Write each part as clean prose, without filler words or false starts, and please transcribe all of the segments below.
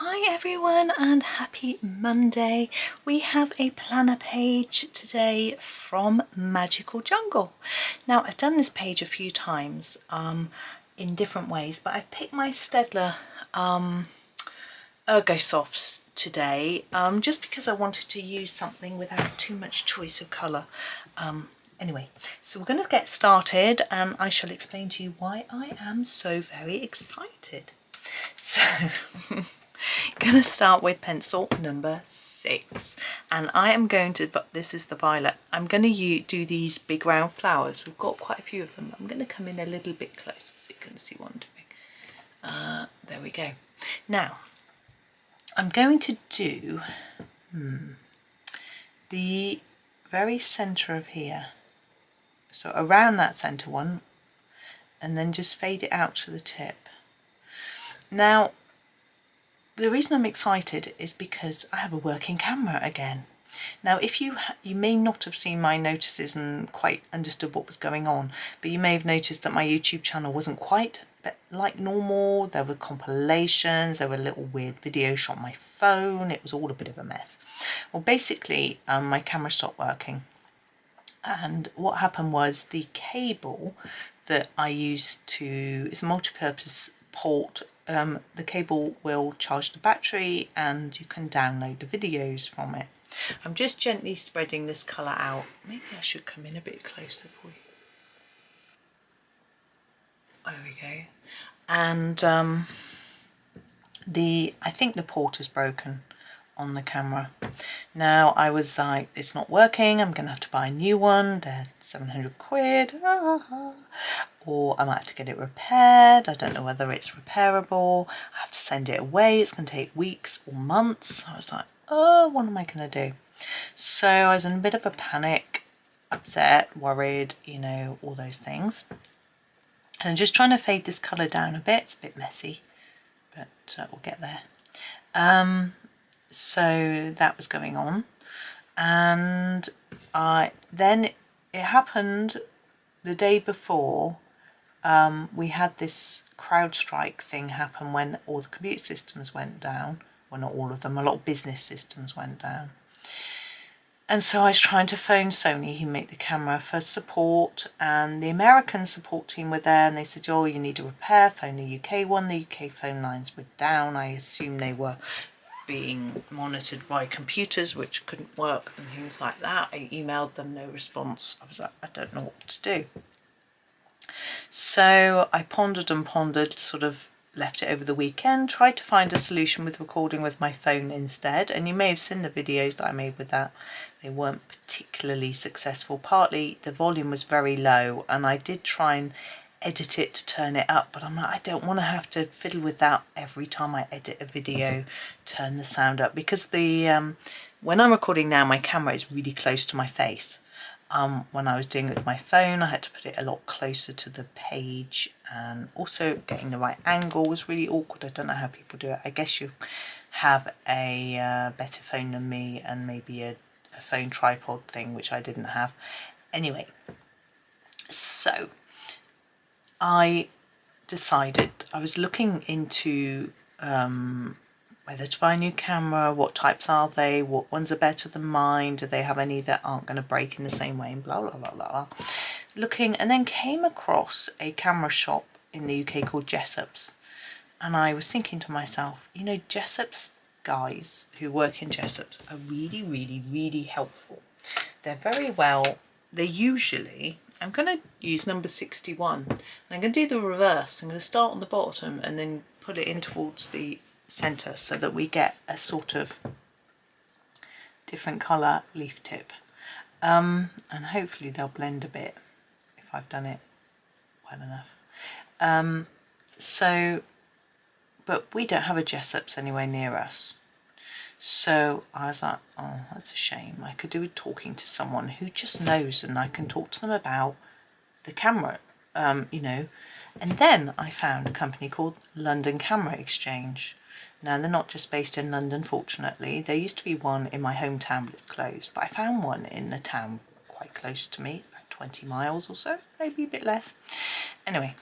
Hi everyone and happy Monday. We have a planner page today from Magical Jungle. Now I've done this page a few times in different ways, but I've picked my Staedtler Ergosofts today just because I wanted to use something without too much choice of colour. Anyway, so we're going to get started and I shall explain to you why I am so very excited. So going to start with pencil number 6 and I am going to, but this is the violet, I'm going to do these big round flowers. We've got quite a few of them. I'm going to come in a little bit closer so you can see what I'm doing. There we go. Now I'm going to do the very centre of here, so around that centre one, and then just fade it out to the tip. Now the reason I'm excited is because I have a working camera again. Now if you may not have seen my notices and quite understood what was going on, but you may have noticed that my YouTube channel wasn't quite like normal. There were compilations, there were little weird videos shot on my phone, it was all a bit of a mess. Well basically my camera stopped working, and what happened was the cable that I used to, it's a multi-purpose port. The cable will charge the battery and you can download the videos from it. I'm just gently spreading this colour out. Maybe I should come in a bit closer for you. There we go. And I think the port is broken on the camera. Now I was like, it's not working, I'm gonna have to buy a new one. They're 700 quid. Or I might have to get it repaired. I don't know whether it's repairable. I have to send it away. It's going to take weeks or months. I was like, oh, what am I going to do? So I was in a bit of a panic, upset, worried, you know, all those things. And I'm just trying to fade this colour down a bit. It's a bit messy, but we'll get there. So that was going on. And then it happened the day before. We had this CrowdStrike thing happen when all the computer systems went down. Well, not all of them, a lot of business systems went down. And so I was trying to phone Sony, who make the camera, for support, and the American support team were there and they said, oh, you need a repair, phone the UK one. The UK phone lines were down. I assume they were being monitored by computers which couldn't work and things like that. I emailed them, no response. I was like, I don't know what to do. So I pondered and pondered, sort of left it over the weekend, tried to find a solution with recording with my phone instead, and you may have seen the videos that I made with that. They weren't particularly successful. Partly the volume was very low and I did try and edit it to turn it up, but I'm like, I don't want to have to fiddle with that every time I edit a video, turn the sound up, because the when I'm recording now my camera is really close to my face. When I was doing it with my phone I had to put it a lot closer to the page, and also getting the right angle was really awkward. I don't know how people do it. I guess you have a better phone than me and maybe a phone tripod thing, which I didn't have. Anyway, so I decided, I was looking into whether to buy a new camera, what types are they, what ones are better than mine, do they have any that aren't going to break in the same way, and blah blah blah blah. Looking, and then came across a camera shop in the UK called Jessop's, and I was thinking to myself, you know, Jessop's guys who work in Jessop's are really helpful. They're very well, they're usually, I'm going to use number 61, and I'm going to do the reverse. I'm going to start on the bottom and then put it in towards the centre so that we get a sort of different colour leaf tip, and hopefully they'll blend a bit if I've done it well enough. So, but we don't have a Jessop's anywhere near us, so I was like, oh, that's a shame. I could do with talking to someone who just knows and I can talk to them about the camera, you know. And then I found a company called London Camera Exchange. Now they're not just based in London, fortunately. There used to be one in my hometown, but it's closed. But I found one in a town quite close to me, about 20 miles or so, maybe a bit less. Anyway,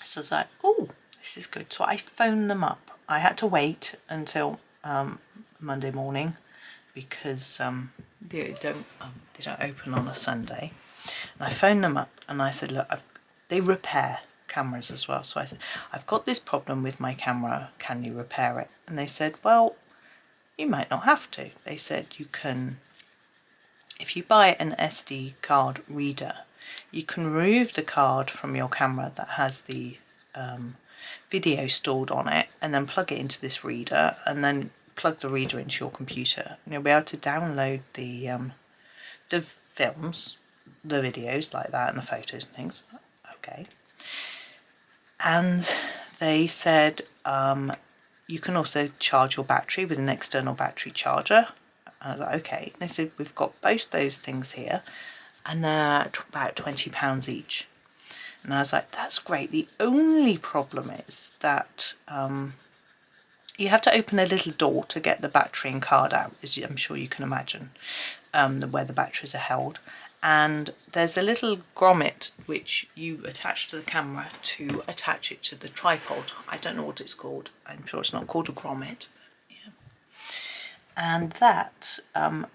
so I was like, oh, this is good. So I phoned them up I had to wait until Monday morning because they don't open on a Sunday. And I phoned them up and I said, look, they repair cameras as well. So I said, I've got this problem with my camera. Can you repair it? And they said, well, you might not have to. They said you can, if you buy an SD card reader, you can remove the card from your camera that has the video stored on it and then plug it into this reader and then plug the reader into your computer. And you'll be able to download the films, the videos like that and the photos and things. Okay. And they said you can also charge your battery with an external battery charger. I was like, okay. They said we've got both those things here and they're about £20 each. And I was like, that's great. The only problem is that you have to open a little door to get the battery and card out, as I'm sure you can imagine, where the batteries are held. And there's a little grommet which you attach to the camera to attach it to the tripod. I don't know what it's called. I'm sure it's not called a grommet. But yeah. And that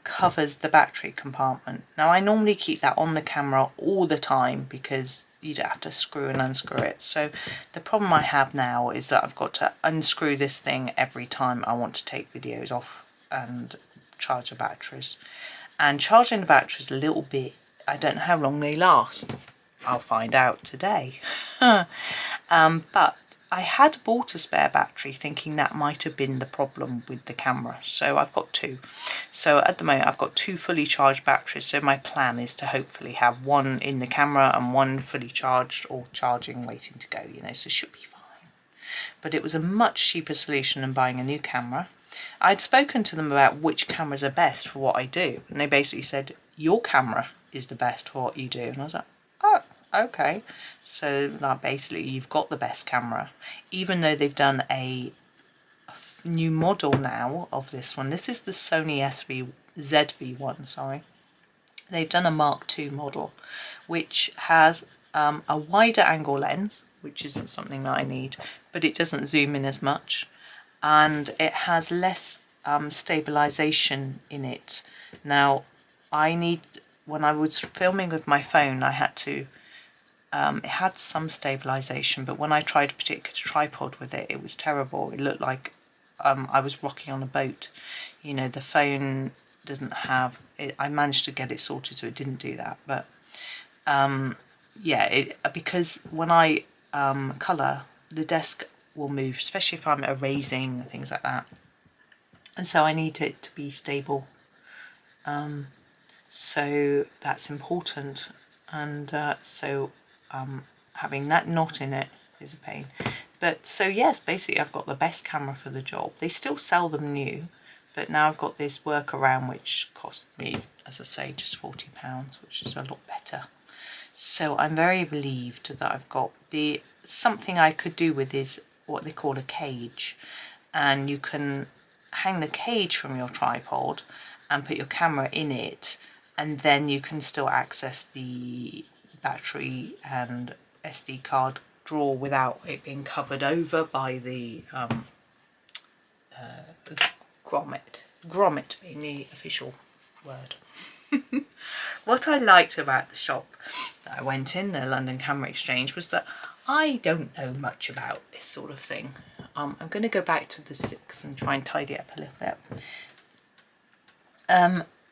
covers the battery compartment. Now I normally keep that on the camera all the time because you don't have to screw and unscrew it. So the problem I have now is that I've got to unscrew this thing every time I want to take videos off and charge the batteries. And charging the batteries a little bit, I don't know how long they last. I'll find out today. But I had bought a spare battery thinking that might have been the problem with the camera. So I've got two. So at the moment I've got two fully charged batteries. So my plan is to hopefully have one in the camera and one fully charged or charging waiting to go, you know, so it should be fine. But it was a much cheaper solution than buying a new camera. I'd spoken to them about which cameras are best for what I do. And they basically said, your camera is the best for what you do. And I was like, oh, okay. So like, basically you've got the best camera, even though they've done a new model now of this one. This is the Sony ZV-1, sorry. They've done a Mark II model, which has a wider angle lens, which isn't something that I need, but it doesn't zoom in as much. And it has less stabilization in it. Now, when I was filming with my phone, I had to, it had some stabilization, but when I tried a particular tripod with it, it was terrible. It looked like I was rocking on a boat. You know, the phone doesn't have, I managed to get it sorted so it didn't do that. But yeah, because when I colour, the desk will move, especially if I'm erasing and things like that, and so I need it to be stable, so that's important. And so having that knot in it is a pain. But so yes, basically I've got the best camera for the job. They still sell them new, but now I've got this workaround which cost me, as I say, just £40, which is a lot better. So I'm very relieved that I've got something I could do with is what they call a cage, and you can hang the cage from your tripod and put your camera in it, and then you can still access the battery and SD card drawer without it being covered over by the grommet being the official word. What I liked about the shop that I went in, the London Camera Exchange, was that I don't know much about this sort of thing. I'm going to go back to the 6 and try and tidy up a little bit.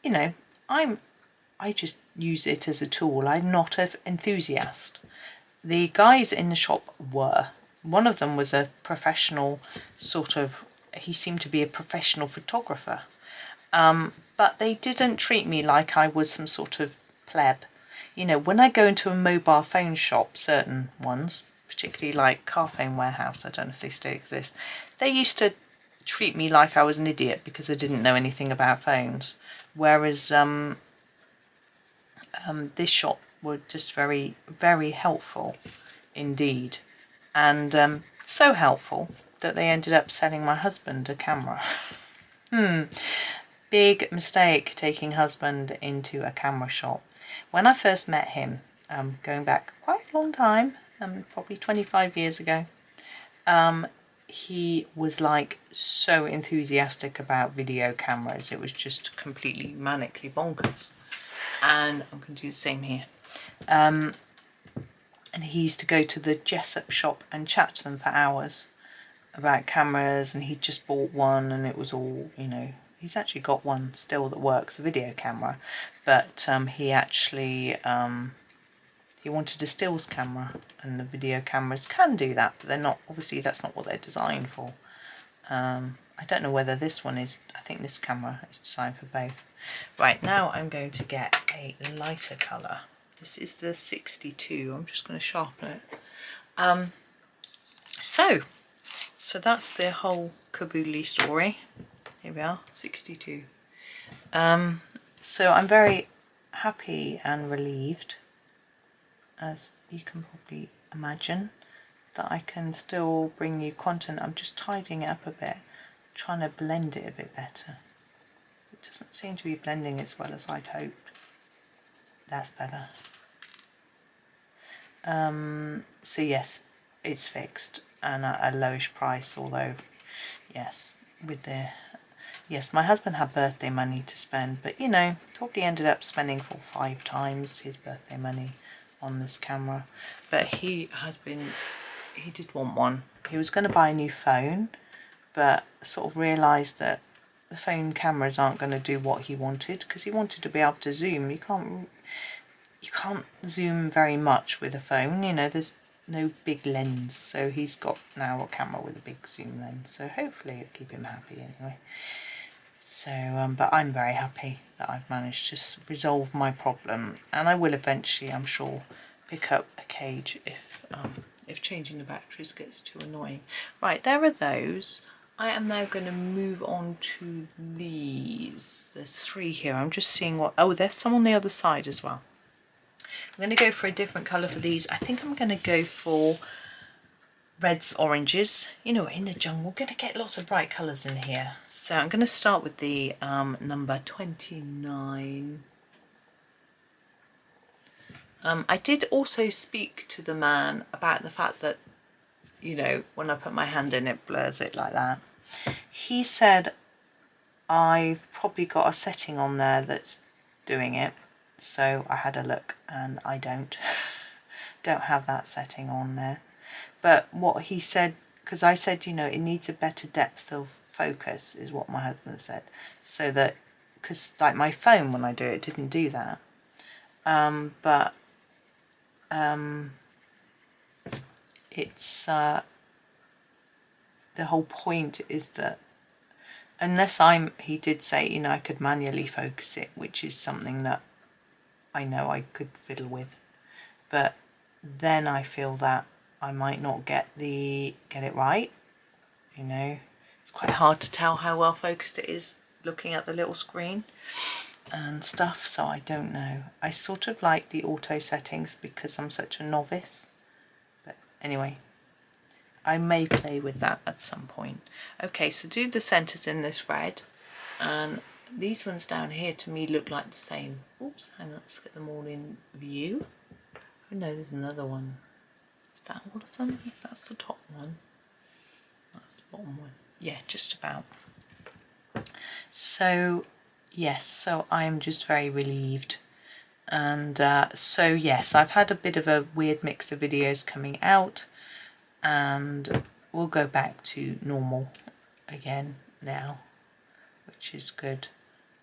You know, I just use it as a tool. I'm not an enthusiast. The guys in the shop were. One of them was a professional sort of, he seemed to be a professional photographer. But they didn't treat me like I was some sort of pleb. You know, when I go into a mobile phone shop, certain ones, particularly like Carphone Warehouse, I don't know if they still exist, they used to treat me like I was an idiot because I didn't know anything about phones. Whereas this shop were just very, very helpful indeed. And so helpful that they ended up selling my husband a camera. Big mistake taking husband into a camera shop. When I first met him, going back quite a long time, probably 25 years ago, he was like so enthusiastic about video cameras. It was just completely manically bonkers. And I'm going to do the same here. And he used to go to the Jessup shop and chat to them for hours about cameras, and he'd just bought one and it was all, you know, he's actually got one still that works, a video camera, but he actually he wanted a stills camera, and the video cameras can do that, but they're not, obviously that's not what they're designed for. I don't know whether this one is, I think this camera is designed for both. Right, now I'm going to get a lighter colour. This is the 62, I'm just going to sharpen it. So that's the whole caboodly story. Here we are, 62. So I'm very happy and relieved, as you can probably imagine, that I can still bring you content. I'm just tidying it up a bit, trying to blend it a bit better. It doesn't seem to be blending as well as I'd hoped. That's better. So yes, it's fixed and at a lowish price, although yes, with the my husband had birthday money to spend, but you know, probably ended up spending 4 or 5 times his birthday money on this camera. But he did want one. He was going to buy a new phone, but sort of realised that the phone cameras aren't going to do what he wanted, because he wanted to be able to zoom. You can't zoom very much with a phone, you know, there's no big lens, so he's got now a camera with a big zoom lens, so hopefully it'll keep him happy anyway. So but I'm very happy that I've managed to resolve my problem, and I will eventually, I'm sure, pick up a cage if changing the batteries gets too annoying. Right, there are those. I am now going to move on to these. There's 3 here. I'm just seeing what, oh, there's some on the other side as well. I'm going to go for a different colour for these. I think I'm going to go for reds, oranges. You know, in the jungle, we're going to get lots of bright colours in here. So I'm going to start with the number 29. I did also speak to the man about the fact that, you know, when I put my hand in it blurs it like that. He said I've probably got a setting on there that's doing it. So I had a look and I don't have that setting on there. But what he said, because I said, you know, it needs a better depth of focus, is what my husband said. So that, because like my phone, when I do it, didn't do that. It's the whole point is that unless he did say, you know, I could manually focus it, which is something that I know I could fiddle with, but then I feel that I might not get it right, you know. It's quite hard to tell how well focused it is looking at the little screen and stuff, so I don't know. I sort of like the auto settings because I'm such a novice, but anyway, I may play with that at some point. Okay, so do the centres in this red, and these ones down here to me look like the same. Oops, hang on, let's get them all in view. Oh no, there's another one. Is that all of them? That's the top one. That's the bottom one. Yeah, just about. So, yes, so I'm just very relieved. And so, yes, I've had a bit of a weird mix of videos coming out, and we'll go back to normal again now, which is good.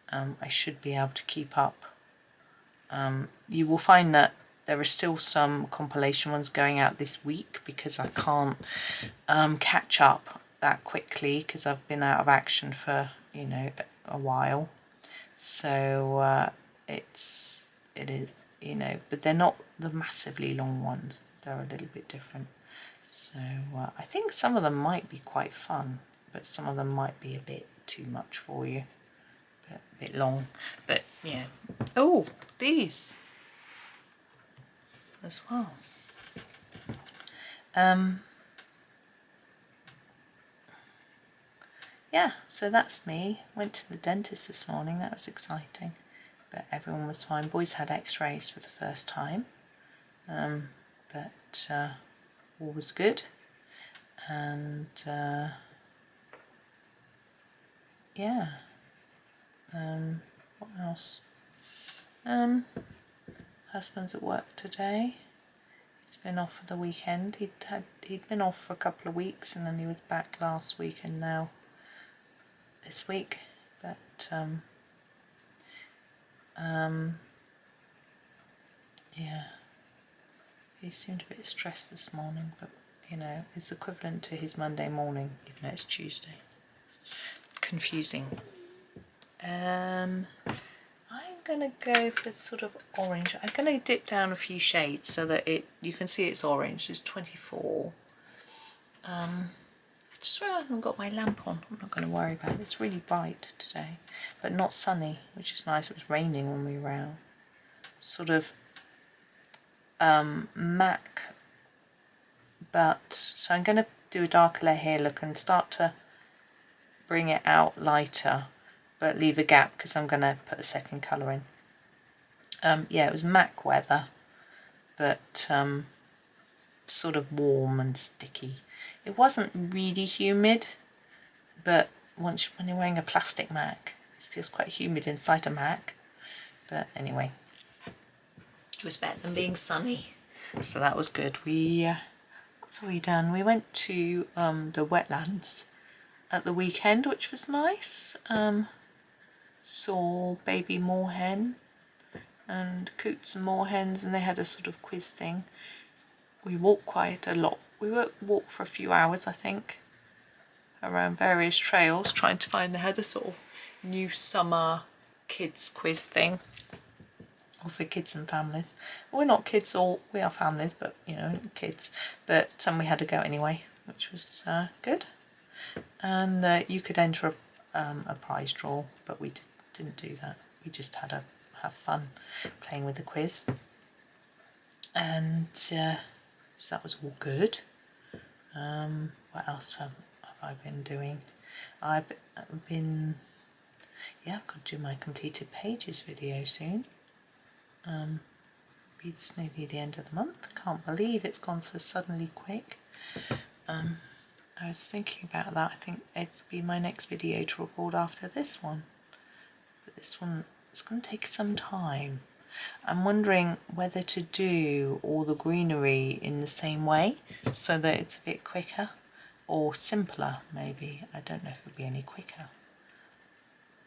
I should be able to keep up. You will find that there are still some compilation ones going out this week because I can't catch up that quickly because I've been out of action for, you know, a while. So it is, you know, but they're not the massively long ones. They're a little bit different. So I think some of them might be quite fun, but some of them might be a bit too much for you. A bit long, but yeah. Oh, these as well. Yeah, so that's me. Went to the dentist this morning. That was exciting, but everyone was fine. Boys had x-rays for the first time, but all was good. And yeah, what else? Husband's at work today. He's been off for the weekend. He'd been off for a couple of weeks, and then he was back last week and now this week. But yeah, he seemed a bit stressed this morning, but you know, it's equivalent to his Monday morning, even though it's Tuesday. Confusing. I'm gonna go for sort of orange. I'm gonna dip down a few shades so that you can see it's orange. It's 24. I just realised I haven't got my lamp on. I'm not going to worry about it. It's really bright today, but not sunny, which is nice. It was raining when we were out. Sort of MAC, but so I'm going to do a darker layer here, look, and start to bring it out lighter, but leave a gap because I'm going to put a second colour in. Yeah, it was MAC weather, but sort of warm and sticky. It wasn't really humid, but when you're wearing a plastic MAC, it feels quite humid inside a MAC. But anyway, it was better than being sunny, so that was good. What's we done? We went to the wetlands at the weekend, which was nice. Saw baby moorhen and coots and moorhens, and they had a sort of quiz thing. We walked quite a lot. We walked for a few hours, I think, around various trails, trying to find. They had a sort of new summer kids quiz thing, or for kids and families. We're not kids, or we are families, but you know, kids. But we had to go anyway, which was good. And you could enter a prize draw, but we didn't do that. We just had to have fun playing with the quiz. And so that was all good. What else have I been doing? I've been, yeah, I've got to do my completed pages video soon. It's nearly the end of the month. I can't believe it's gone so suddenly quick. I was thinking about that. I think it's be my next video to record after this one. But this one, it's going to take some time. I'm wondering whether to do all the greenery in the same way so that it's a bit quicker, or simpler maybe. I don't know if it would be any quicker.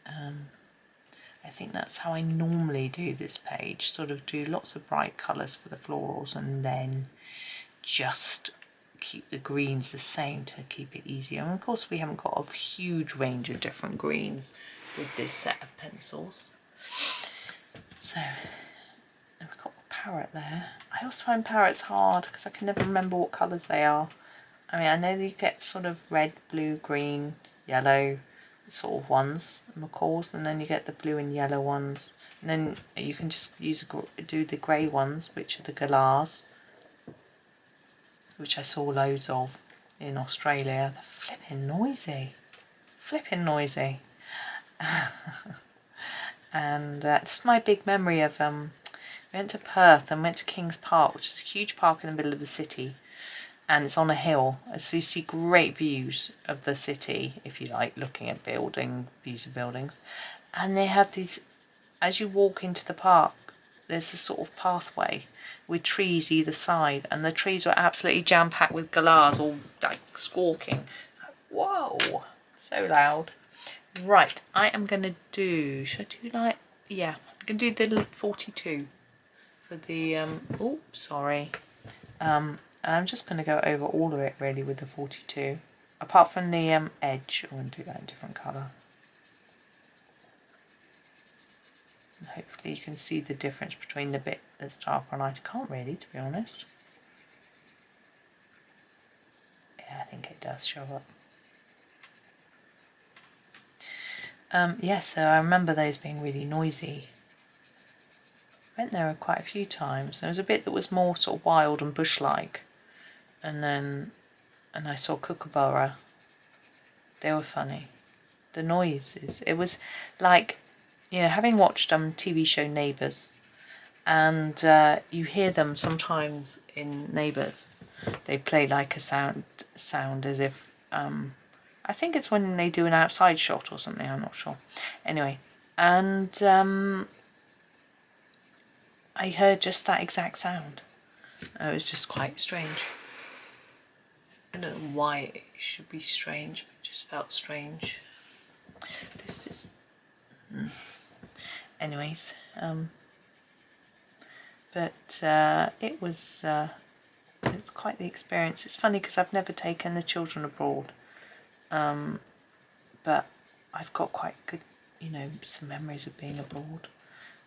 I think that's how I normally do this page, sort of do lots of bright colours for the florals and then just keep the greens the same to keep it easier. And of course we haven't got a huge range of different greens with this set of pencils. So we've got a parrot there. I also find parrots hard because I can never remember what colours they are. I mean, I know that you get sort of red, blue, green, yellow sort of ones, macaws, and then you get the blue and yellow ones. And then you can just do the grey ones, which are the galahs, which I saw loads of in Australia. They're flipping noisy. Flipping noisy. And that's my big memory of we went to Perth and went to Kings Park, which is a huge park in the middle of the city, and it's on a hill, so you see great views of the city if you like looking at views of buildings. And they have these, as you walk into the park, there's a sort of pathway with trees either side, and the trees were absolutely jam-packed with galahs all like squawking. Whoa, so loud. Right, I am going to do, should I do like, yeah, I'm going to do the 42 for the, oh, sorry. And I'm just going to go over all of it really with the 42, apart from the edge. I'm going to do that in a different colour. And hopefully you can see the difference between the bit that's darker and lighter. I can't really, to be honest. Yeah, I think it does show up. Yeah, so I remember those being really noisy. Went there quite a few times. There was a bit that was more sort of wild and bush-like, and I saw kookaburra. They were funny. The noises. It was like, you know, having watched TV show Neighbours, and you hear them sometimes in Neighbours, they play like a sound as if, I think it's when they do an outside shot or something, I'm not sure. Anyway, and I heard just that exact sound. It was just quite strange. I don't know why it should be strange, but it just felt strange. This is... Anyways, but it was... it's quite the experience. It's funny because I've never taken the children abroad, but I've got quite good, some memories of being abroad.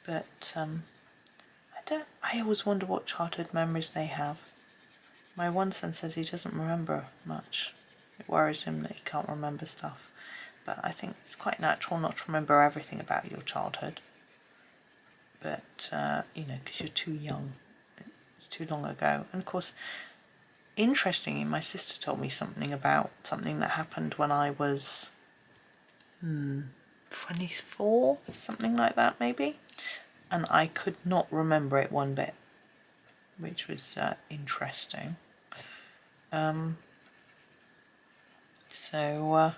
But I always wonder what childhood memories they have. My one son says he doesn't remember much. It worries him that he can't remember stuff. But I think it's quite natural not to remember everything about your childhood. But, because you're too young. It's too long ago. And of course, interestingly, my sister told me something about something that happened when I was 24, something like that maybe. And I could not remember it one bit, which was interesting. So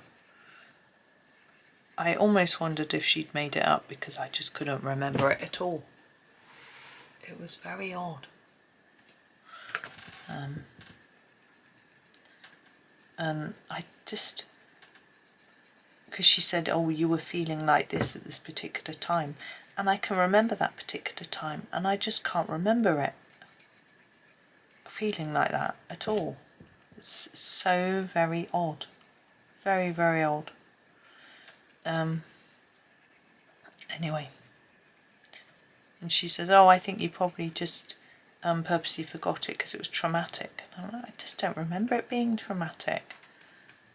I almost wondered if she'd made it up because I just couldn't remember it at all. It was very odd. And I just, because she said, oh, you were feeling like this at this particular time. And I can remember that particular time, and I just can't remember it feeling like that at all. It's so very odd. Very, very odd. Anyway. And she says, oh, I think you probably just purposely forgot it because it was traumatic. And I'm like, I just don't remember it being traumatic.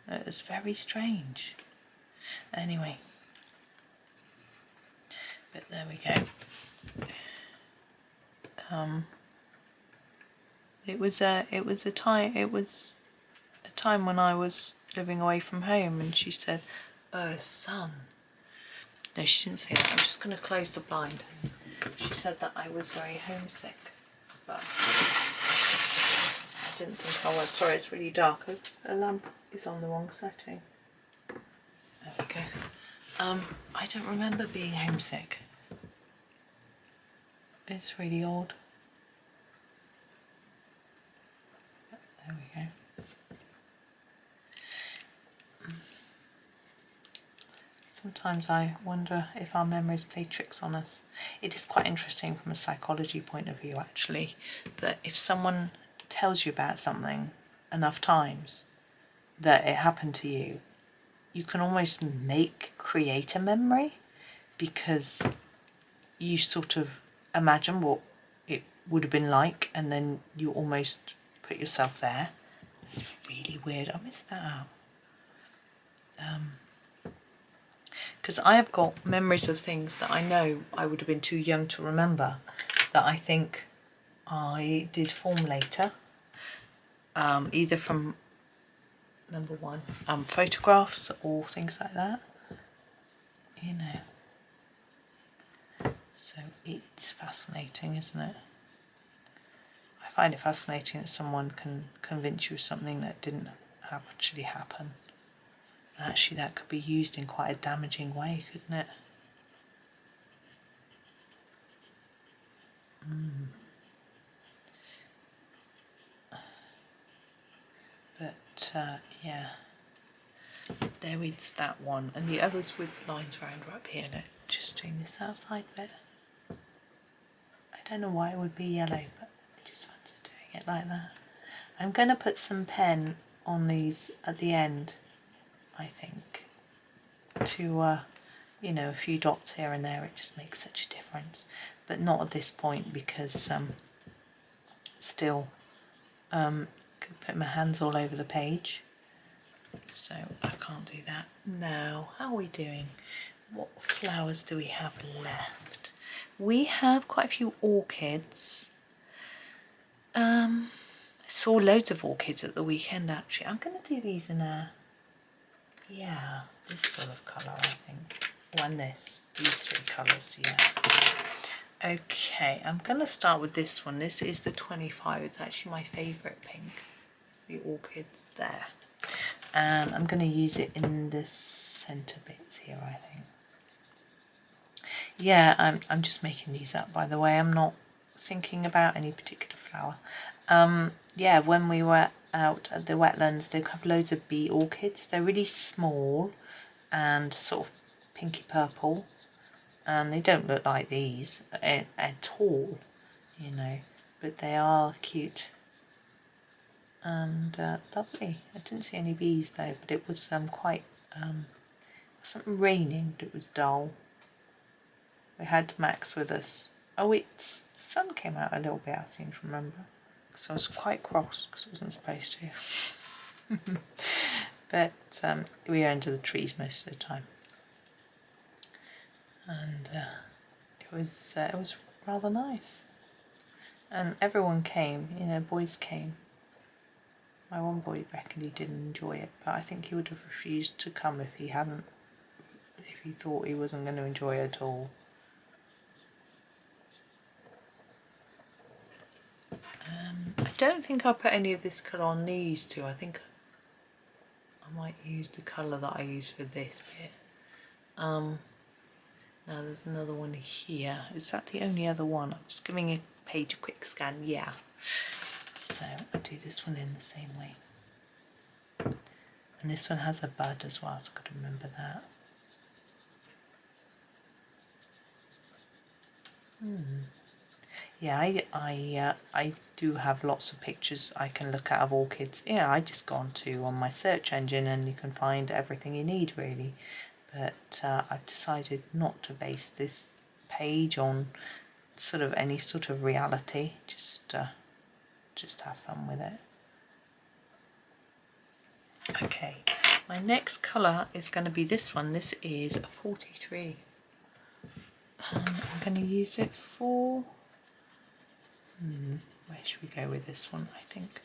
It was very strange. Anyway. But there we go. It was a time when I was living away from home, and she said, "Oh, son." No, she didn't say that. I'm just going to close the blind. She said that I was very homesick, but I didn't think I was. Sorry, it's really dark. The lamp is on the wrong setting. There we go. I don't remember being homesick. It's really odd. There we go. Sometimes I wonder if our memories play tricks on us. It is quite interesting from a psychology point of view, actually, that if someone tells you about something enough times that it happened to you, you can almost create a memory, because you sort of imagine what it would have been like, and then you almost put yourself there. It's really weird. I missed that out. Because I have got memories of things that I know I would have been too young to remember, that I think I did form later, either from, number one, photographs or things like that, So it's fascinating, isn't it? I find it fascinating that someone can convince you of something that didn't actually happen. And actually that could be used in quite a damaging way, couldn't it? But yeah, there is that one, and the others with lines around are up here. Look, just doing this outside bit. I don't know why it would be yellow, but I just fancy doing it like that. I'm going to put some pen on these at the end, I think, to a few dots here and there. It just makes such a difference, but not at this point, because still could put my hands all over the page, so I can't do that now. How are we doing? What flowers do we have left? We have quite a few orchids. I saw loads of orchids at the weekend, actually. I'm going to do these in this sort of colour, I think. These three colours, yeah. Okay, I'm going to start with this one. This is the 25. It's actually my favourite pink. the orchids there. And I'm going to use it in the centre bits here, I think. Yeah, I'm just making these up, by the way. I'm not thinking about any particular flower. Yeah, when we were out at the wetlands, they have loads of bee orchids. They're really small and sort of pinky purple, and they don't look like these at all, you know, but they are cute and lovely. I didn't see any bees though, but it was quite something raining, but it was dull. We had Max with us. Oh, the sun came out a little bit, I seem to remember, because I was quite cross because it wasn't supposed to. But we were under the trees most of the time, and it was rather nice. And everyone came, you know, boys came. My one boy reckoned he didn't enjoy it, but I think he would have refused to come if he thought he wasn't going to enjoy it at all. I don't think I'll put any of this colour on these two. I think I might use the colour that I use for this bit. Now there's another one here. Is that the only other one? I'm just giving a page a quick scan. Yeah. So I'll do this one in the same way. And this one has a bud as well, so I've got to remember that. Yeah, I do have lots of pictures I can look at of orchids. Yeah, I just go on my search engine and you can find everything you need really. But I've decided not to base this page on sort of any sort of reality. Just have fun with it. Okay, my next colour is going to be this one. This is a 43. I'm going to use it for... where should we go with this one, I think?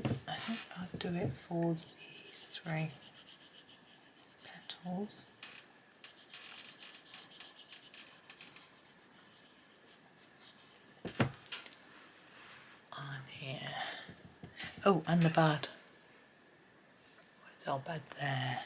I think I'll do it for these 3 petals. On here. Oh, and the bud. Where's our bud there?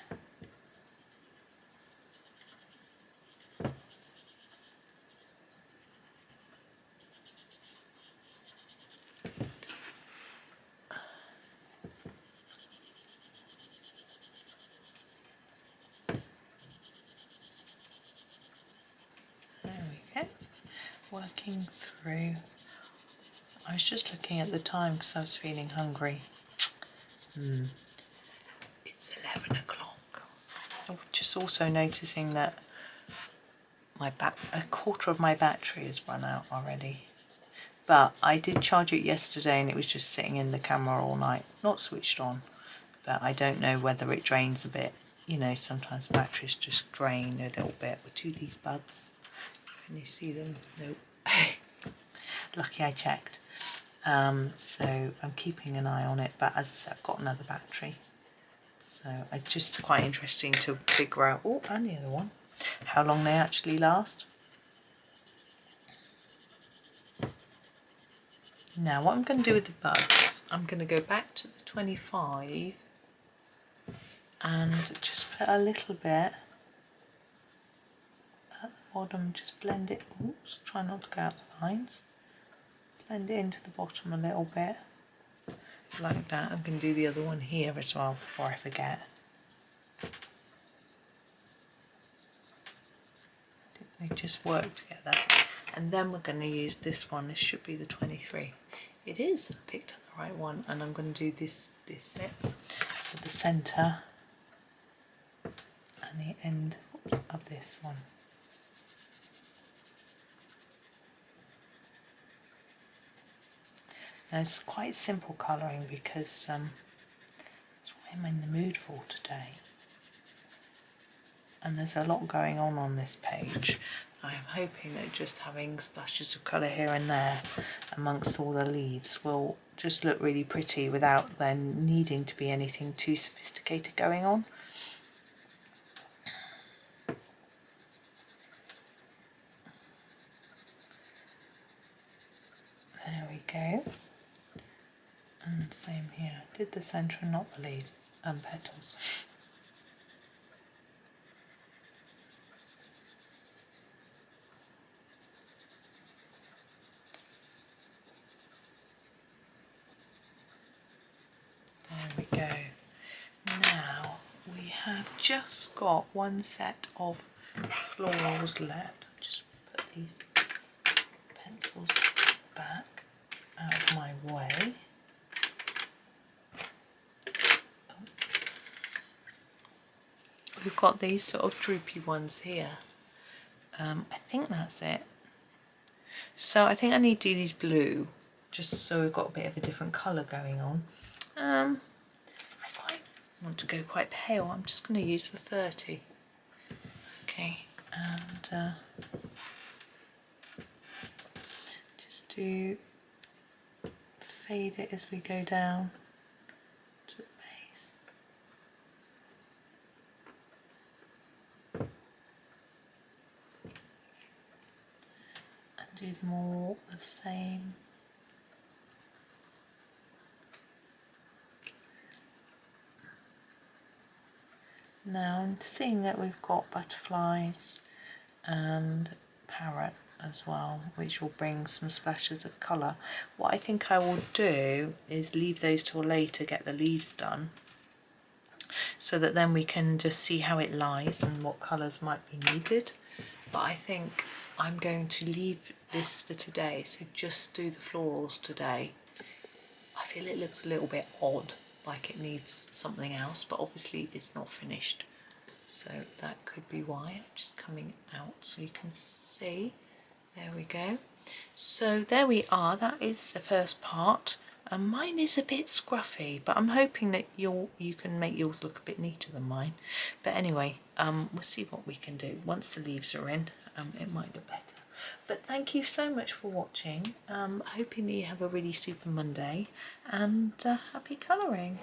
There we go. Working through. I was just looking at the time because I was feeling hungry. It's 11 o'clock. I'm just also noticing that a quarter of my battery has run out already. But I did charge it yesterday and it was just sitting in the camera all night, not switched on. But I don't know whether it drains a bit. You know, sometimes batteries just drain a little bit. With these buds. Can you see them? Nope. Lucky I checked. So I'm keeping an eye on it, but as I said, I've got another battery. So it's just quite interesting to figure out, oh, and the other one, how long they actually last. Now what I'm going to do with the buds, I'm going to go back to the 25 and just put a little bit at the bottom, just blend it, oops, try not to go out the lines. Blend it into the bottom a little bit, like that. I'm going to do the other one here as well before I forget. I think they just work together. And then we're going to use this one. This should be the 23. It is. I picked up the right one, and I'm going to do this bit. So the centre and the end of this one. Now it's quite simple colouring because that's what I'm in the mood for today. And there's a lot going on this page. I'm hoping that just having splashes of colour here and there amongst all the leaves will just look really pretty without then needing to be anything too sophisticated going on. did the centre and not the leaves and petals. There we go. Now we have just got one set of florals left. Just put these pencils back out of my way. We've got these sort of droopy ones here. I think that's it. So I think I need to do these blue, just so we've got a bit of a different colour going on. I quite want to go quite pale. I'm just going to use the 30. Okay, and just do fade it as we go down to the base. And do them all the same. Now I'm seeing that we've got butterflies and parrot as well, which will bring some splashes of colour. What I think I will do is leave those till later, get the leaves done, so that then we can just see how it lies and what colours might be needed. But I think I'm going to leave this for today, so just do the florals today. I feel it looks a little bit odd, like it needs something else, but obviously it's not finished, so that could be why. I'm just coming out so you can see. There we go. So there we are, that is the first part, and mine is a bit scruffy, but I'm hoping that you can make yours look a bit neater than mine. But anyway, we'll see what we can do. Once the leaves are in, it might look better. But thank you so much for watching. Hoping that you have a really super Monday, and happy colouring.